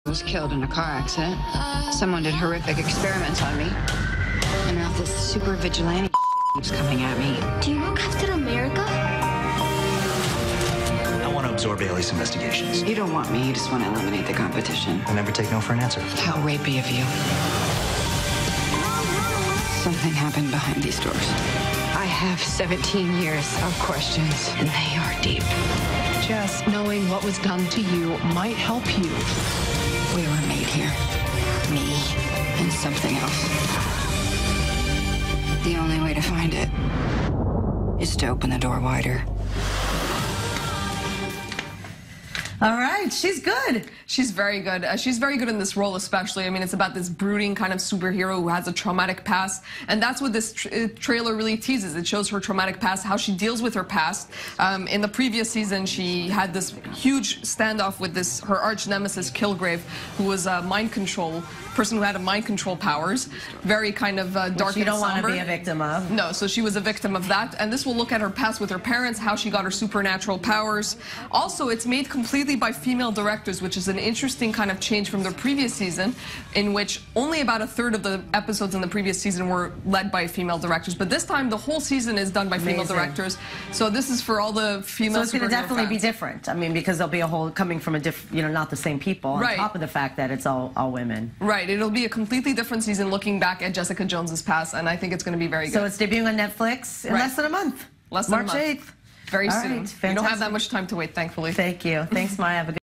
was killed in a car accident. Someone did horrific experiments on me. And now this super vigilante keeps coming at me. Do you know Captain America? I want to absorb Ailey's investigations. You don't want me, you just want to eliminate the competition. I never take no for an answer. How rapey of you. Something happened behind these doors. I have 17 years of questions, and they are deep. Just knowing what was done to you might help you. We were made here. Me and something else. The only way to find it is to open the door wider. All right, she's good. She's very good. She's very good in this role, especially. I mean, it's about this brooding kind of superhero who has a traumatic past, and that's what this trailer really teases. It shows her traumatic past, how she deals with her past. In the previous season, she had this huge standoff with her arch nemesis, Kilgrave, who was a mind control person who had mind control powers. Very kind of dark and somber. You don't want to be a victim of. No, so she was a victim of that, and this will look at her past with her parents, how she got her supernatural powers. Also, it's made completely by female directors, which is an interesting kind of change from the previous season, in which only about a third of the episodes in the previous season were led by female directors. But this time, the whole season is done by female directors. So this is for all the female. So it's going to definitely be different. I mean, because there'll be a whole coming from a different, not the same people. On top of the fact that it's all women. Right. It'll be a completely different season, looking back at Jessica Jones's past, and I think it's going to be very good. So it's debuting on Netflix in less than a month. Less than March 8th. Very soon. Right, we don't have that much time to wait, thankfully. Thank you. Thanks, Maya. Have a good